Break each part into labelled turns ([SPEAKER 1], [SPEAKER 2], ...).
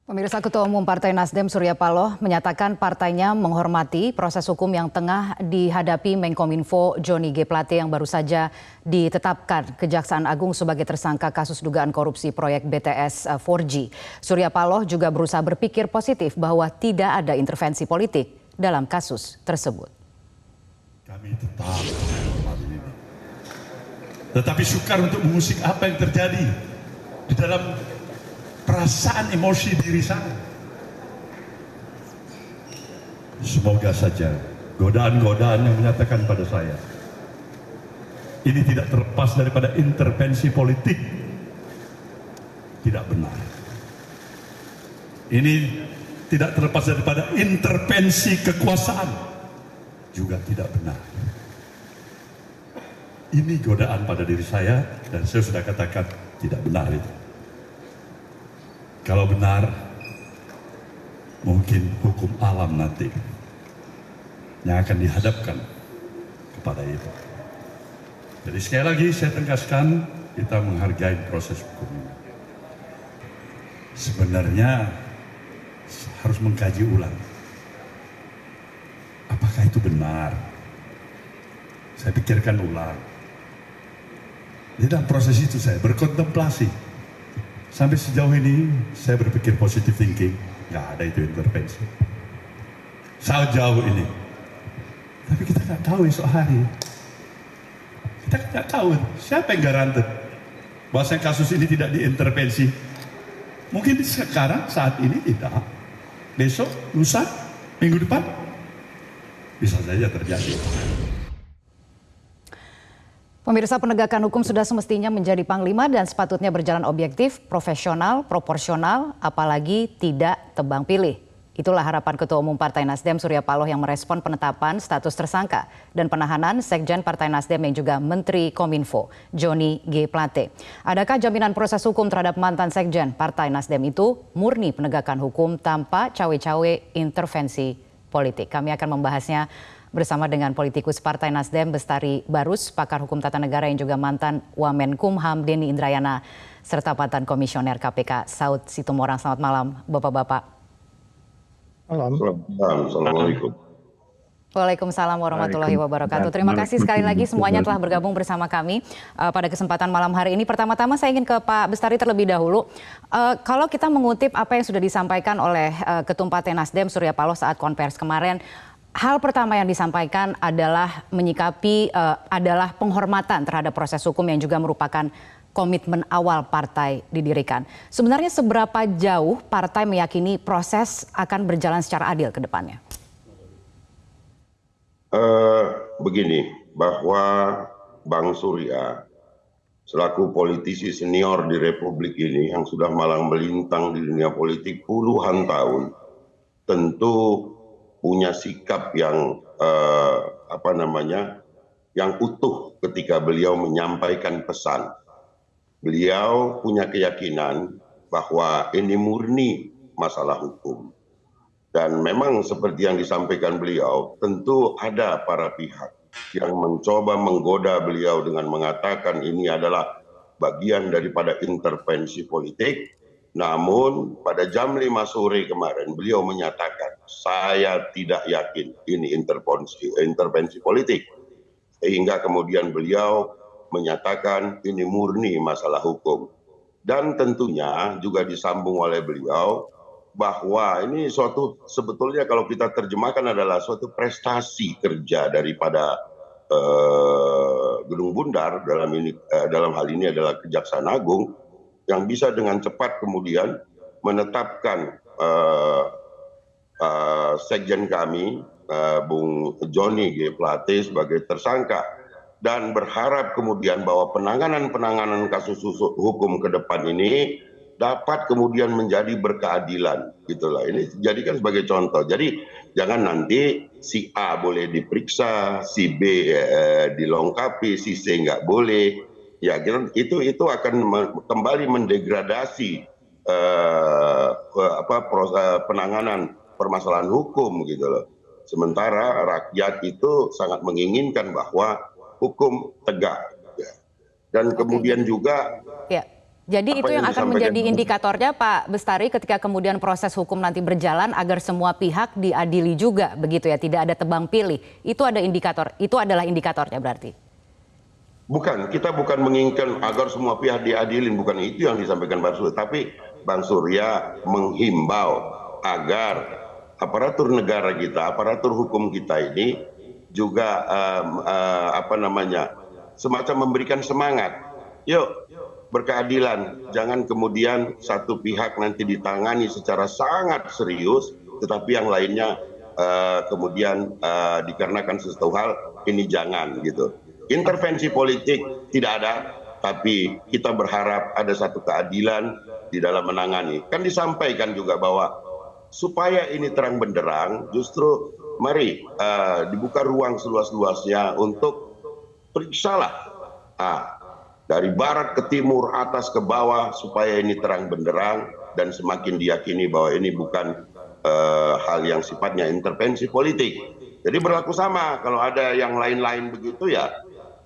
[SPEAKER 1] Pemirsa, Ketua Umum Partai Nasdem Surya Paloh menyatakan partainya menghormati proses hukum yang tengah dihadapi Menkominfo Johnny G. Plate yang baru saja ditetapkan Kejaksaan Agung sebagai tersangka kasus dugaan korupsi proyek BTS 4G. Surya Paloh juga berusaha berpikir positif bahwa tidak ada intervensi politik dalam kasus tersebut.
[SPEAKER 2] Kami tetap menghormati ini. Tetapi sukar untuk mengusik apa yang terjadi di dalam perasaan emosi diri saya. Semoga saja godaan-godaan yang menyatakan pada saya ini tidak terlepas daripada intervensi politik tidak benar. Ini tidak terlepas daripada intervensi kekuasaan juga tidak benar. Ini godaan pada diri saya dan saya sudah katakan tidak benar itu. Kalau benar, mungkin hukum alam nanti yang akan dihadapkan kepada itu. Jadi sekali lagi saya tegaskan, kita menghargai proses hukum ini. Sebenarnya harus mengkaji ulang. Apakah itu benar? Saya pikirkan ulang. Di dalam proses itu saya berkontemplasi. Sampai sejauh ini saya berpikir positive thinking, nggak ada itu intervensi. Sejauh ini. Tapi kita nggak tahu esok hari. Kita nggak tahu siapa yang garanti bahwa kasus ini tidak diintervensi. Mungkin sekarang, saat ini tidak. Besok, lusa, minggu depan, bisa saja terjadi.
[SPEAKER 1] Pemirsa, penegakan hukum sudah semestinya menjadi panglima dan sepatutnya berjalan objektif, profesional, proporsional, apalagi tidak tebang pilih. Itulah harapan Ketua Umum Partai Nasdem Surya Paloh yang merespon penetapan status tersangka dan penahanan Sekjen Partai Nasdem yang juga Menteri Kominfo, Johnny G. Plate. Adakah jaminan proses hukum terhadap mantan Sekjen Partai Nasdem itu murni penegakan hukum tanpa cawe-cawe intervensi politik? Kami akan membahasnya bersama dengan politikus Partai Nasdem Bestari Barus, pakar hukum tata negara yang juga mantan Wamenkumham Denny Indrayana, serta mantan Komisioner KPK Saud Situmorang. Selamat malam, Bapak-Bapak.
[SPEAKER 3] Malam. Assalamualaikum.
[SPEAKER 1] Waalaikumsalam warahmatullahi wabarakatuh. Terima kasih sekali lagi semuanya telah bergabung bersama kami pada kesempatan malam hari ini. Pertama-tama saya ingin ke Pak Bestari terlebih dahulu. Kalau kita mengutip apa yang sudah disampaikan oleh Ketum Partai Nasdem Surya Paloh saat konvers kemarin, hal pertama yang disampaikan adalah menyikapi adalah penghormatan terhadap proses hukum yang juga merupakan komitmen awal partai didirikan. Sebenarnya seberapa jauh partai meyakini proses akan berjalan secara adil ke depannya?
[SPEAKER 3] Begini, bahwa Bang Surya selaku politisi senior di Republik ini yang sudah malang melintang di dunia politik puluhan tahun, tentu punya sikap yang yang utuh ketika beliau menyampaikan pesan. Beliau punya keyakinan bahwa ini murni masalah hukum. Dan memang seperti yang disampaikan beliau, tentu ada para pihak yang mencoba menggoda beliau dengan mengatakan ini adalah bagian daripada intervensi politik. Namun pada jam 5 sore kemarin beliau menyatakan, saya tidak yakin ini intervensi politik. Sehingga kemudian beliau menyatakan ini murni masalah hukum. Dan tentunya juga disambung oleh beliau bahwa ini sebetulnya kalau kita terjemahkan adalah suatu prestasi kerja daripada Gedung Bundar, dalam hal ini adalah Kejaksaan Agung, yang bisa dengan cepat kemudian menetapkan Sekjen kami, Bung Johnny G. Plate sebagai tersangka. Dan berharap kemudian bahwa penanganan kasus hukum ke depan ini dapat kemudian menjadi berkeadilan, gitulah. Ini jadikan sebagai contoh. Jadi jangan nanti si A boleh diperiksa, si B dilengkapi, si C nggak boleh. Ya, itu akan kembali mendegradasi penanganan permasalahan hukum, gitu loh. Sementara rakyat itu sangat menginginkan bahwa hukum tegak. Dan kemudian juga
[SPEAKER 1] Jadi
[SPEAKER 3] Apa
[SPEAKER 1] itu yang akan
[SPEAKER 3] disampaikan
[SPEAKER 1] menjadi indikatornya Pak Bestari ketika kemudian proses hukum nanti berjalan agar semua pihak diadili juga begitu ya, tidak ada tebang pilih. Itu ada indikator, itu adalah indikatornya berarti.
[SPEAKER 3] Bukan, kita bukan menginginkan agar semua pihak diadilin, bukan itu yang disampaikan Bang Surya. Tapi Bang Surya menghimbau agar aparatur negara kita, aparatur hukum kita ini juga semacam memberikan semangat. Yuk berkeadilan, jangan kemudian satu pihak nanti ditangani secara sangat serius, tetapi yang lainnya kemudian dikarenakan sesuatu hal ini jangan gitu. Intervensi politik tidak ada, tapi kita berharap ada satu keadilan di dalam menangani. Kan disampaikan juga bahwa supaya ini terang benderang, justru mari dibuka ruang seluas-luasnya untuk periksalah dari barat ke timur, atas ke bawah, supaya ini terang benderang dan semakin diyakini bahwa ini bukan hal yang sifatnya intervensi politik. Jadi berlaku sama, kalau ada yang lain-lain begitu ya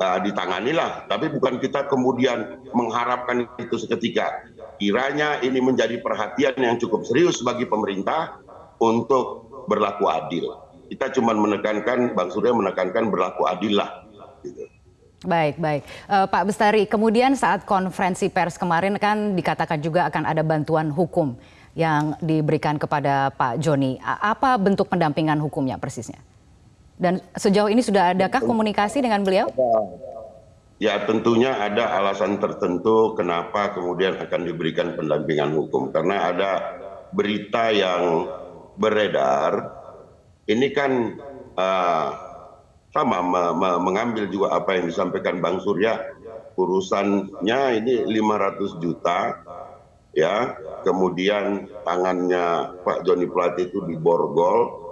[SPEAKER 3] ditanganilah, tapi bukan kita kemudian mengharapkan itu seketika. Kiranya ini menjadi perhatian yang cukup serius bagi pemerintah untuk berlaku adil. Kita cuma menekankan, Bang Surya menekankan berlaku adil lah. Gitu.
[SPEAKER 1] Baik. Pak Bestari, kemudian saat konferensi pers kemarin kan dikatakan juga akan ada bantuan hukum yang diberikan kepada Pak Joni. Apa bentuk pendampingan hukumnya persisnya? Dan sejauh ini sudah adakah komunikasi dengan beliau?
[SPEAKER 3] Ya tentunya ada alasan tertentu kenapa kemudian akan diberikan pendampingan hukum. Karena ada berita yang beredar, ini kan sama mengambil juga apa yang disampaikan Bang Surya, urusannya ini 500 juta ya, kemudian tangannya Pak Joni Plate itu diborgol,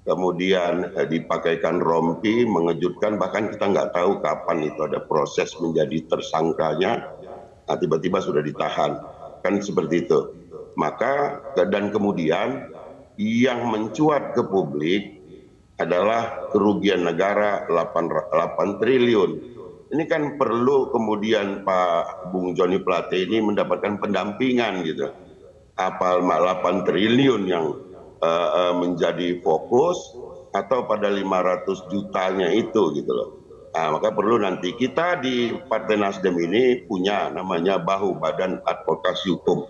[SPEAKER 3] kemudian dipakaikan rompi, mengejutkan, bahkan kita nggak tahu kapan itu ada proses menjadi tersangkanya, tiba-tiba sudah ditahan, kan seperti itu. Maka dan kemudian yang mencuat ke publik adalah kerugian negara 8 triliun. Ini kan perlu kemudian Pak Bung Joni Plate ini mendapatkan pendampingan gitu. Apa 8 triliun yang menjadi fokus atau pada 500 jutanya itu gitu loh. Maka perlu nanti kita di Partai Nasdem ini punya namanya Bahu, Badan Advokasi Hukum.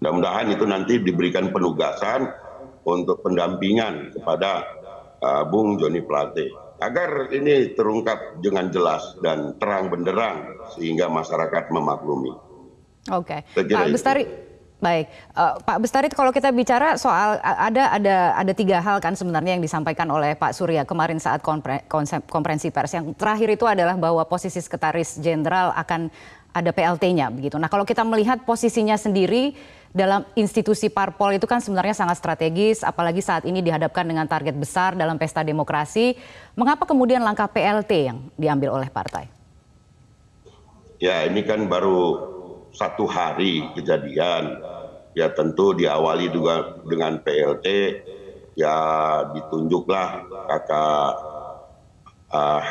[SPEAKER 3] Mudah-mudahan itu nanti diberikan penugasan untuk pendampingan kepada Bung Joni Plate agar ini terungkap dengan jelas dan terang benderang sehingga masyarakat memaklumi.
[SPEAKER 1] Oke, Pak Bestari. Baik, Pak Bestari, kalau kita bicara soal ada 3 hal kan sebenarnya yang disampaikan oleh Pak Surya kemarin saat konferensi pers. Yang terakhir itu adalah bahwa posisi sekretaris jenderal akan ada PLT-nya begitu. Nah, kalau kita melihat posisinya sendiri dalam institusi parpol itu kan sebenarnya sangat strategis, apalagi saat ini dihadapkan dengan target besar dalam pesta demokrasi. Mengapa kemudian langkah PLT yang diambil oleh partai? Ya, ini kan baru 1 hari kejadian. Ya tentu diawali juga dengan PLT, ya ditunjuklah Kakak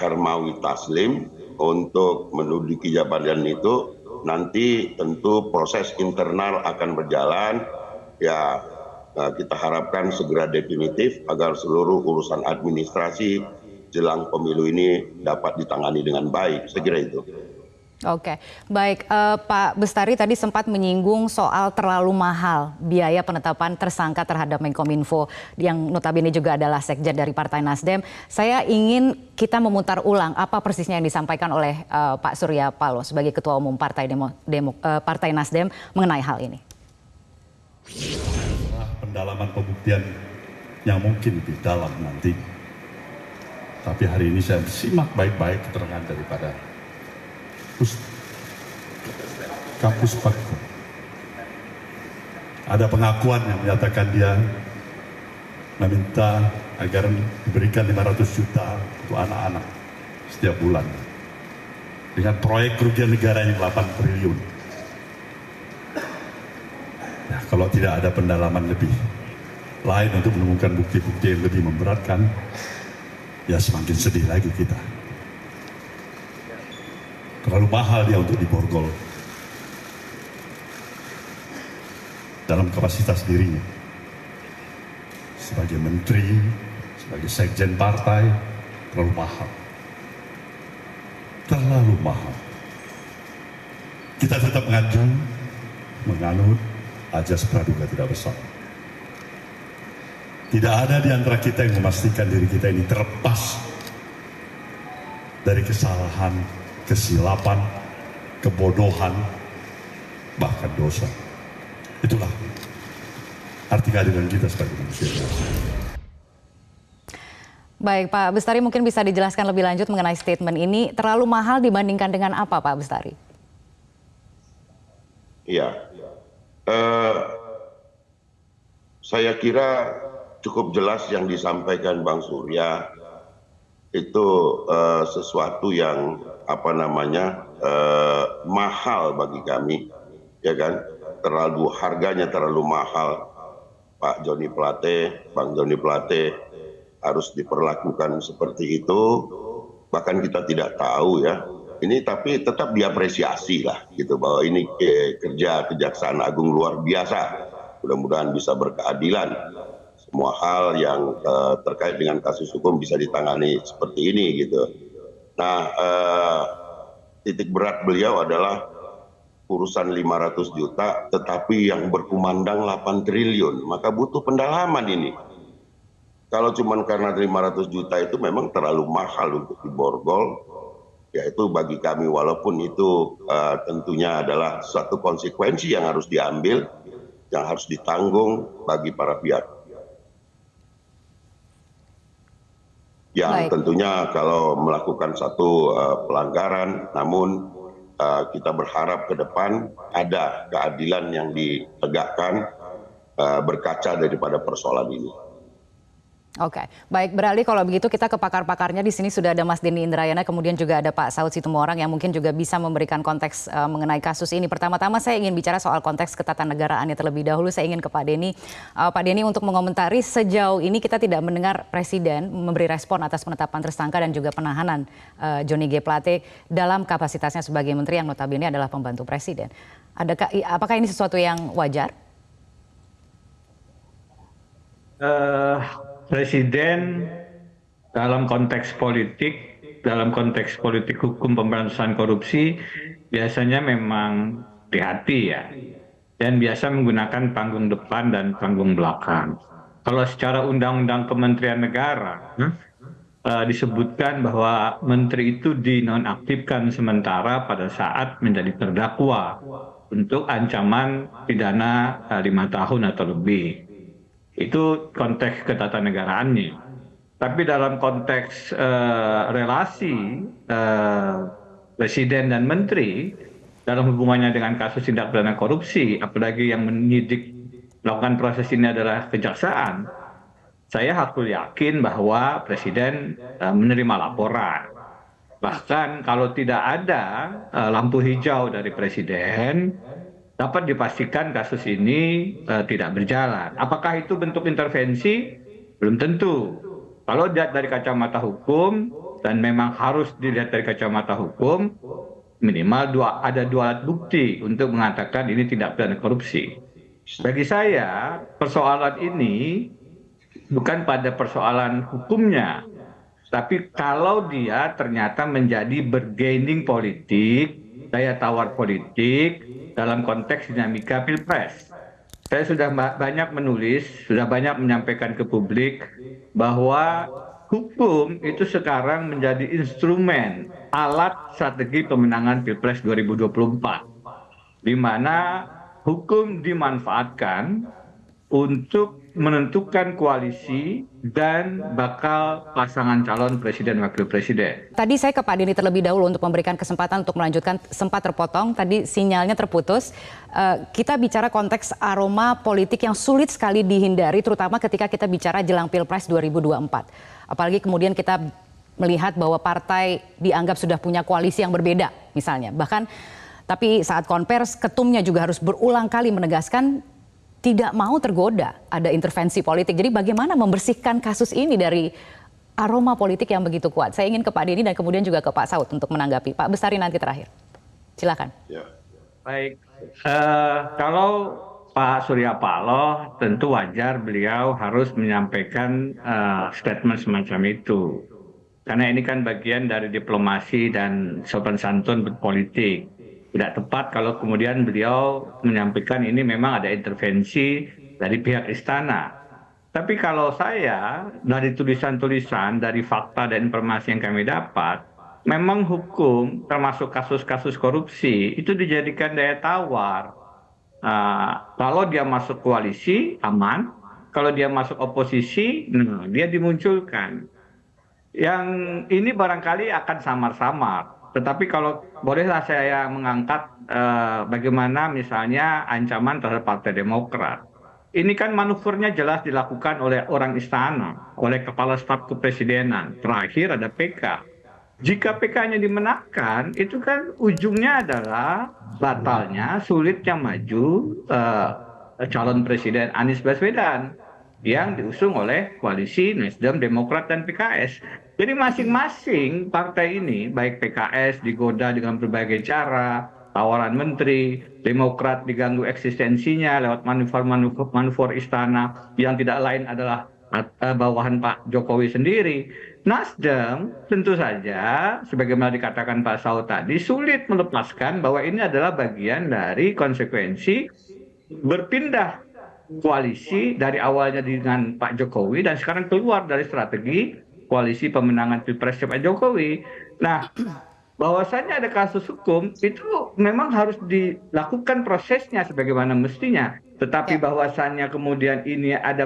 [SPEAKER 1] Hermawi Taslim untuk menduduki jabatan itu. Nanti tentu proses internal akan berjalan, ya kita harapkan segera definitif agar seluruh urusan administrasi jelang pemilu ini dapat ditangani dengan baik, saya kira itu. Oke, baik Pak Bestari tadi sempat menyinggung soal terlalu mahal biaya penetapan tersangka terhadap Menkominfo yang notabene juga adalah sekjen dari Partai Nasdem. Saya ingin kita memutar ulang apa persisnya yang disampaikan oleh Pak Surya Paloh sebagai Ketua Umum Partai Nasdem mengenai hal ini.
[SPEAKER 2] Pendalaman pembuktian yang mungkin lebih dalam nanti. Tapi hari ini saya simak baik-baik keterangan daripada Kampus Pakku. Ada pengakuan yang menyatakan dia meminta agar diberikan 500 juta untuk anak-anak setiap bulan. Dengan proyek kerugian negara yang 8 triliun. Ya, kalau tidak ada pendalaman lebih lain untuk menemukan bukti-bukti yang lebih memberatkan, ya semakin sedih lagi kita. Terlalu mahal dia untuk diborgol. dalam kapasitas dirinya. Sebagai menteri, sebagai sekjen partai, terlalu mahal. Terlalu mahal. Kita tetap menganut ajas praduga tidak bersalah. Tidak ada di antara kita yang memastikan diri kita ini terlepas dari kesalahan, kesilapan, kebodohan, bahkan dosa. Itulah arti keadilan kita sebagai manusia.
[SPEAKER 1] Baik, Pak Bestari, mungkin bisa dijelaskan lebih lanjut mengenai statement ini. Terlalu mahal dibandingkan dengan apa, Pak Bestari?
[SPEAKER 3] Iya, saya kira cukup jelas yang disampaikan Bang Surya itu sesuatu yang mahal bagi kami, ya kan? Harganya terlalu mahal. Pak Joni Plate, Bang Joni Plate harus diperlakukan seperti itu. Bahkan kita tidak tahu ya. Ini tapi tetap diapresiasi lah gitu bahwa ini kerja Kejaksaan Agung luar biasa. Mudah-mudahan bisa berkeadilan. Semua hal yang terkait dengan kasus hukum bisa ditangani seperti ini gitu. Nah, titik berat beliau adalah urusan 500 juta tetapi yang berkumandang 8 triliun. Maka butuh pendalaman ini. Kalau cuma karena 500 juta itu memang terlalu mahal untuk diborgol, ya itu bagi kami walaupun itu tentunya adalah suatu konsekuensi yang harus diambil, yang harus ditanggung bagi para pihak. Yang tentunya kalau melakukan satu pelanggaran, namun kita berharap ke depan ada keadilan yang ditegakkan berkaca daripada persoalan ini.
[SPEAKER 1] Oke, baik, beralih kalau begitu kita ke pakar-pakarnya. Di sini sudah ada Mas Denny Indrayana, kemudian juga ada Pak Saud Situmorang yang mungkin juga bisa memberikan konteks mengenai kasus ini. Pertama-tama saya ingin bicara soal konteks ketatanegaraannya terlebih dahulu. Saya ingin ke Pak Denny. Pak Denny, untuk mengomentari sejauh ini kita tidak mendengar Presiden memberi respon atas penetapan tersangka dan juga penahanan Johnny G. Plate dalam kapasitasnya sebagai Menteri yang notabene adalah pembantu Presiden. Apakah ini sesuatu yang wajar?
[SPEAKER 4] Presiden dalam konteks politik hukum pemberantasan korupsi biasanya memang hati-hati ya, dan biasa menggunakan panggung depan dan panggung belakang. Kalau secara undang-undang Kementerian Negara disebutkan bahwa menteri itu dinonaktifkan sementara pada saat menjadi terdakwa untuk ancaman pidana 5 tahun atau lebih. Itu konteks ketatanegaraannya. Tapi dalam konteks relasi presiden dan menteri dalam hubungannya dengan kasus tindak pidana korupsi, apalagi yang menyidik melakukan proses ini adalah kejaksaan, saya hakul yakin bahwa presiden menerima laporan. Bahkan kalau tidak ada lampu hijau dari presiden, dapat dipastikan kasus ini tidak berjalan. Apakah itu bentuk intervensi? Belum tentu. Kalau dilihat dari kacamata hukum, dan memang harus dilihat dari kacamata hukum, minimal ada dua alat bukti untuk mengatakan ini tindak pidana korupsi. Bagi saya, persoalan ini bukan pada persoalan hukumnya, tapi kalau dia ternyata menjadi bargaining politik, daya tawar politik dalam konteks dinamika Pilpres. Saya sudah banyak menulis, sudah banyak menyampaikan ke publik bahwa hukum itu sekarang menjadi instrumen, alat strategi pemenangan Pilpres 2024, di mana hukum dimanfaatkan untuk menentukan koalisi dan bakal pasangan calon presiden wakil presiden.
[SPEAKER 1] Tadi saya ke Pak Denny terlebih dahulu untuk memberikan kesempatan untuk melanjutkan, sempat terpotong, tadi sinyalnya terputus. Kita bicara konteks aroma politik yang sulit sekali dihindari, terutama ketika kita bicara jelang Pilpres 2024. Apalagi kemudian kita melihat bahwa partai dianggap sudah punya koalisi yang berbeda misalnya. Bahkan tapi saat konvers ketumnya juga harus berulang kali menegaskan tidak mau tergoda ada intervensi politik. Jadi bagaimana membersihkan kasus ini dari aroma politik yang begitu kuat? Saya ingin ke Pak Denny dan kemudian juga ke Pak Saud untuk menanggapi. Pak Bestari nanti terakhir. Silakan.
[SPEAKER 3] Ya.
[SPEAKER 4] Baik, kalau Pak Surya Paloh tentu wajar beliau harus menyampaikan statement semacam itu. Karena ini kan bagian dari diplomasi dan sopan santun berpolitik. Tidak tepat kalau kemudian beliau menyampaikan ini memang ada intervensi dari pihak istana. Tapi kalau saya dari tulisan-tulisan, dari fakta dan informasi yang kami dapat, memang hukum termasuk kasus-kasus korupsi itu dijadikan daya tawar. Kalau dia masuk koalisi aman, kalau dia masuk oposisi, dia dimunculkan. Yang ini barangkali akan samar-samar. Tetapi kalau bolehlah saya mengangkat bagaimana misalnya ancaman terhadap Partai Demokrat. Ini kan manuvernya jelas dilakukan oleh orang istana, oleh Kepala Staf Kepresidenan. Terakhir ada PK. Jika PK-nya dimenangkan, itu kan ujungnya adalah batalnya, sulitnya maju calon Presiden Anies Baswedan yang diusung oleh koalisi Nasdem, Demokrat, dan PKS. Jadi masing-masing partai ini, baik PKS digoda dengan berbagai cara, tawaran menteri, Demokrat diganggu eksistensinya lewat manuver istana yang tidak lain adalah bawahan Pak Jokowi sendiri. Nasdem tentu saja, sebagaimana dikatakan Pak Saud tadi, sulit melepaskan bahwa ini adalah bagian dari konsekuensi berpindah koalisi dari awalnya dengan Pak Jokowi dan sekarang keluar dari strategi koalisi pemenangan Pilpres Pak Jokowi. Nah, bahwasannya ada kasus hukum itu memang harus dilakukan prosesnya sebagaimana mestinya. Tetapi bahwasannya kemudian ini ada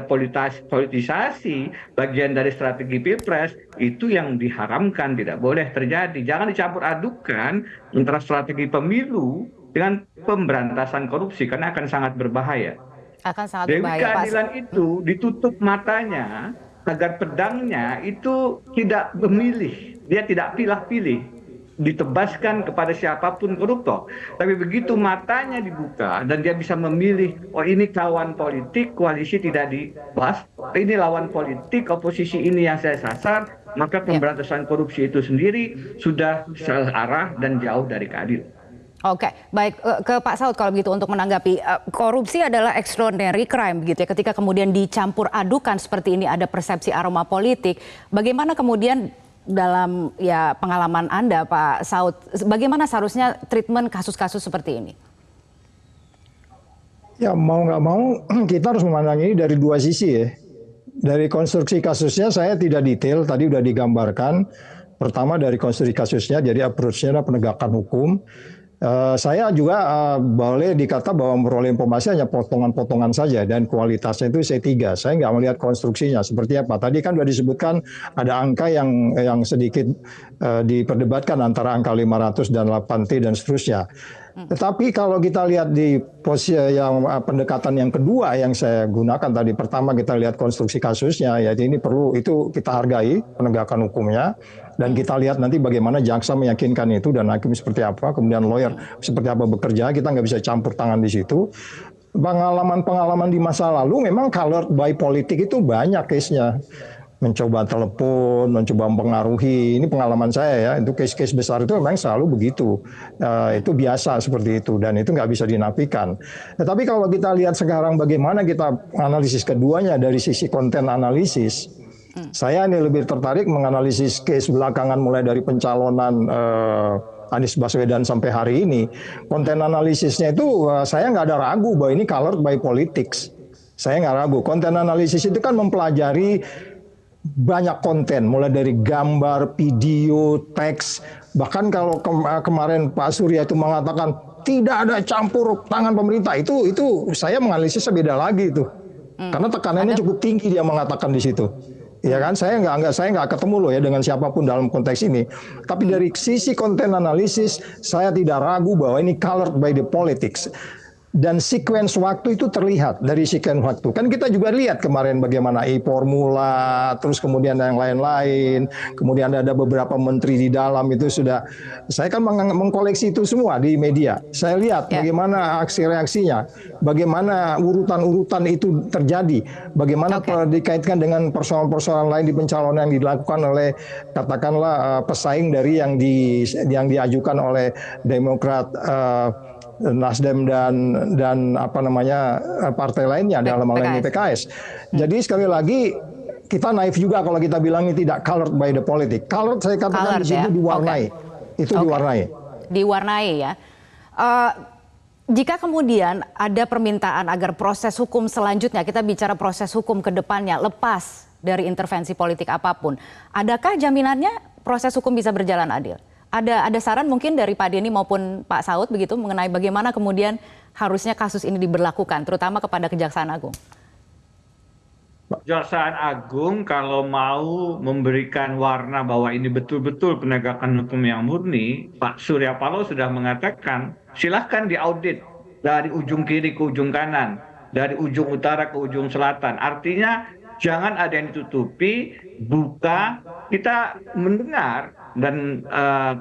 [SPEAKER 4] politisasi bagian dari strategi Pilpres, itu yang diharamkan, tidak boleh terjadi. Jangan dicampur adukan antara strategi pemilu dengan pemberantasan korupsi karena akan sangat berbahaya.
[SPEAKER 1] Akan sangat
[SPEAKER 4] Dewi
[SPEAKER 1] berbahaya, Pak.
[SPEAKER 4] keadilan itu ditutup matanya agar pedangnya itu tidak memilih, dia tidak pilih-pilih, ditebaskan kepada siapapun koruptor. Tapi begitu matanya dibuka dan dia bisa memilih, oh ini kawan politik, koalisi tidak dibahas, ini lawan politik, oposisi ini yang saya sasar, maka pemberantasan korupsi itu sendiri sudah salah arah dan jauh dari keadilan.
[SPEAKER 1] Oke, baik, ke Pak Saud kalau begitu untuk menanggapi, korupsi adalah extraordinary crime begitu ya, ketika kemudian dicampur adukan seperti ini ada persepsi aroma politik, bagaimana kemudian dalam ya pengalaman Anda Pak Saud, bagaimana seharusnya treatment kasus-kasus seperti ini?
[SPEAKER 5] Ya mau nggak mau kita harus memandang ini dari dua sisi ya. Dari konstruksi kasusnya saya tidak detail, tadi sudah digambarkan. Pertama dari konstruksi kasusnya, jadi approach-nya adalah penegakan hukum. Saya juga boleh dikata bahwa memperoleh informasi hanya potongan-potongan saja dan kualitasnya itu C3. Saya nggak melihat konstruksinya seperti apa. Tadi kan sudah disebutkan ada angka yang sedikit diperdebatkan antara angka 500 dan 8T dan seterusnya. Tetapi kalau kita lihat di posisi yang pendekatan yang kedua yang saya gunakan tadi, pertama kita lihat konstruksi kasusnya, yaitu ini perlu itu kita hargai penegakan hukumnya. Dan kita lihat nanti bagaimana jaksa meyakinkan itu dan hakim seperti apa, kemudian lawyer seperti apa bekerja, kita nggak bisa campur tangan di situ. Pengalaman-pengalaman di masa lalu memang colored by politik itu banyak case-nya. Mencoba telepon, mencoba mempengaruhi, ini pengalaman saya ya, itu case-case besar itu memang selalu begitu. Itu biasa seperti itu dan itu nggak bisa dinafikan. Tetapi kalau kita lihat sekarang bagaimana kita analisis keduanya dari sisi konten analisis, saya ini lebih tertarik menganalisis case belakangan mulai dari pencalonan Anies Baswedan sampai hari ini. Konten analisisnya itu saya nggak ada ragu bahwa ini colored by politics. Saya nggak ragu. Konten analisis itu kan mempelajari banyak konten, mulai dari gambar, video, teks. Bahkan kalau kemarin Pak Surya itu mengatakan tidak ada campur tangan pemerintah, itu saya menganalisisnya beda lagi itu. Karena tekanannya cukup tinggi dia mengatakan di situ. Ya kan, saya nggak ketemu loh ya dengan siapapun dalam konteks ini. Tapi dari sisi konten analisis, saya tidak ragu bahwa ini colored by the politics. Dan sequence waktu itu terlihat dari sequence waktu. Kan kita juga lihat kemarin bagaimana e-formula, terus kemudian yang lain-lain. Kemudian ada beberapa menteri di dalam itu sudah. Saya kan mengkoleksi itu semua di media. Saya lihat bagaimana aksi reaksinya, bagaimana urutan-urutan itu terjadi, bagaimana dikaitkan dengan persoalan-persoalan lain di pencalonan yang dilakukan oleh katakanlah pesaing dari yang diajukan oleh Demokrat. Nasdem dan apa namanya partai lainnya dalam hal ini PKS. Jadi sekali lagi kita naif juga kalau kita bilang ini tidak colored by the politics. Colored saya katakan di situ diwarnai. Itu diwarnai.
[SPEAKER 1] Diwarnai ya. Jika kemudian ada permintaan agar proses hukum selanjutnya, kita bicara proses hukum ke depannya lepas dari intervensi politik apapun, adakah jaminannya proses hukum bisa berjalan adil? Ada saran mungkin dari Pak Denny maupun Pak Saud begitu mengenai bagaimana kemudian harusnya kasus ini diberlakukan, terutama kepada Kejaksaan Agung?
[SPEAKER 4] Kejaksaan Agung kalau mau memberikan warna bahwa ini betul-betul penegakan hukum yang murni, Pak Surya Paloh sudah mengatakan silahkan diaudit dari ujung kiri ke ujung kanan, dari ujung utara ke ujung selatan. Artinya jangan ada yang ditutupi, buka. Kita mendengar dan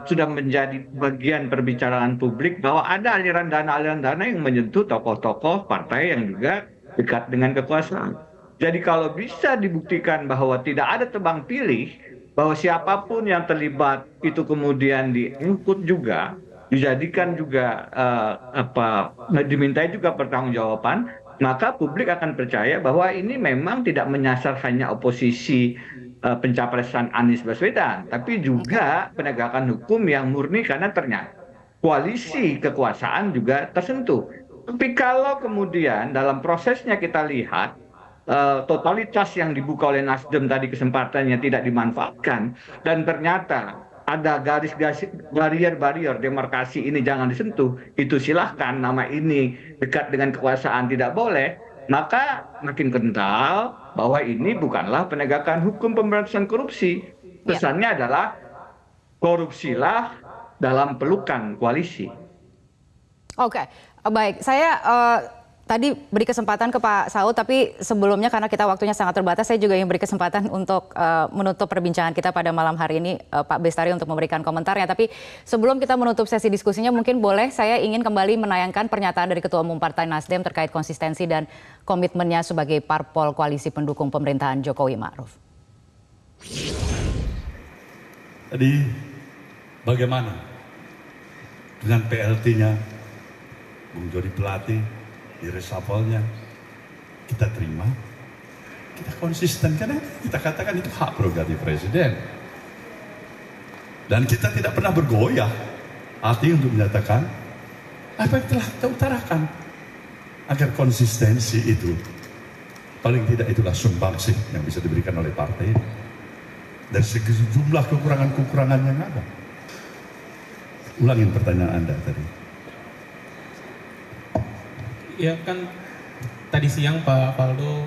[SPEAKER 4] sudah menjadi bagian perbicaraan publik bahwa ada aliran dana yang menyentuh tokoh-tokoh partai yang juga dekat dengan kekuasaan. Jadi kalau bisa dibuktikan bahwa tidak ada tebang pilih, bahwa siapapun yang terlibat itu kemudian diikut juga, dijadikan juga dimintai juga pertanggungjawaban, maka publik akan percaya bahwa ini memang tidak menyasar hanya oposisi pencapresan Anies Baswedan, tapi juga penegakan hukum yang murni karena ternyata koalisi kekuasaan juga tersentuh. Tapi kalau kemudian dalam prosesnya kita lihat totalitas yang dibuka oleh Nasdem tadi kesempatannya tidak dimanfaatkan dan ternyata ada garis-garis barrier demarkasi ini jangan disentuh, itu silahkan, nama ini dekat dengan kekuasaan tidak boleh, maka makin kental bahwa ini bukanlah penegakan hukum pemberantasan korupsi. Pesannya adalah korupsilah dalam pelukan koalisi.
[SPEAKER 1] Oke, baik. Saya tadi beri kesempatan ke Pak Saud, tapi sebelumnya karena kita waktunya sangat terbatas, saya juga ingin beri kesempatan untuk menutup perbincangan kita pada malam hari ini, Pak Bestari untuk memberikan komentarnya. Tapi sebelum kita menutup sesi diskusinya, mungkin boleh saya ingin kembali menayangkan pernyataan dari Ketua Umum Partai Nasdem terkait konsistensi dan komitmennya sebagai parpol koalisi pendukung pemerintahan Jokowi Ma'ruf.
[SPEAKER 2] Jadi bagaimana dengan PLT-nya Bung Jody Plate, di reshuffle-nya kita terima, kita konsisten karena kita katakan itu hak prerogatif presiden dan kita tidak pernah bergoyah hati untuk menyatakan apa yang telah kita utarakan agar konsistensi itu paling tidak itulah sumbangsih yang bisa diberikan oleh partai dari sejumlah kekurangan-kekurangan yang ada. Ulangin pertanyaan Anda tadi.
[SPEAKER 6] Ya kan tadi siang Pak Faldo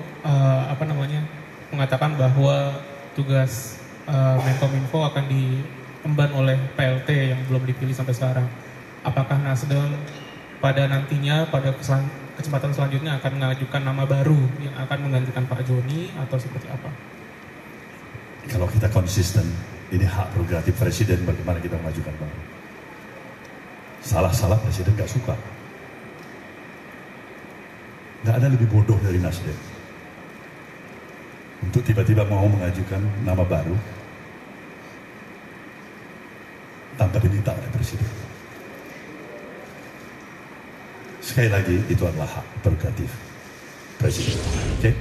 [SPEAKER 6] mengatakan bahwa tugas Menkominfo akan diemban oleh PLT yang belum dipilih sampai sekarang. Apakah Nasdem pada nantinya pada kesempatan selanjutnya akan mengajukan nama baru yang akan menggantikan Pak Joni atau seperti apa?
[SPEAKER 2] Kalau kita konsisten, ini hak prerogatif presiden bagaimana kita mengajukan baru. Salah-salah presiden nggak suka. Nggak ada lebih bodoh dari Nasdem untuk tiba-tiba mau mengajukan nama baru tanpa diminta oleh presiden. Sekali lagi itu adalah hak prerogatif presiden. Oke?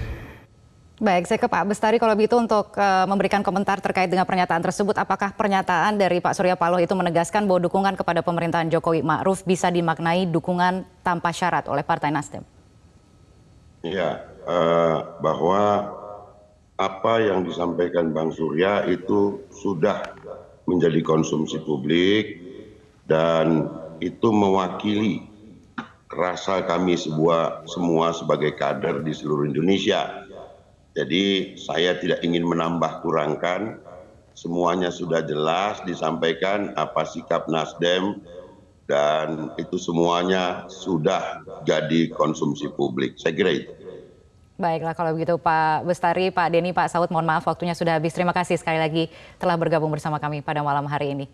[SPEAKER 1] Baik, saya ke Pak Bestari kalau begitu untuk memberikan komentar terkait dengan pernyataan tersebut. Apakah pernyataan dari Pak Surya Paloh itu menegaskan bahwa dukungan kepada pemerintahan Jokowi Ma'ruf bisa dimaknai dukungan tanpa syarat oleh Partai Nasdem?
[SPEAKER 3] Ya, bahwa apa yang disampaikan Bang Surya itu sudah menjadi konsumsi publik dan itu mewakili rasa kami semua sebagai kader di seluruh Indonesia. Jadi saya tidak ingin menambah kurangkan, semuanya sudah jelas disampaikan apa sikap Nasdem dan itu semuanya sudah jadi konsumsi publik. Saya kira itu.
[SPEAKER 1] Baiklah kalau begitu Pak Bestari, Pak Denny, Pak Saud, mohon maaf waktunya sudah habis. Terima kasih sekali lagi telah bergabung bersama kami pada malam hari ini.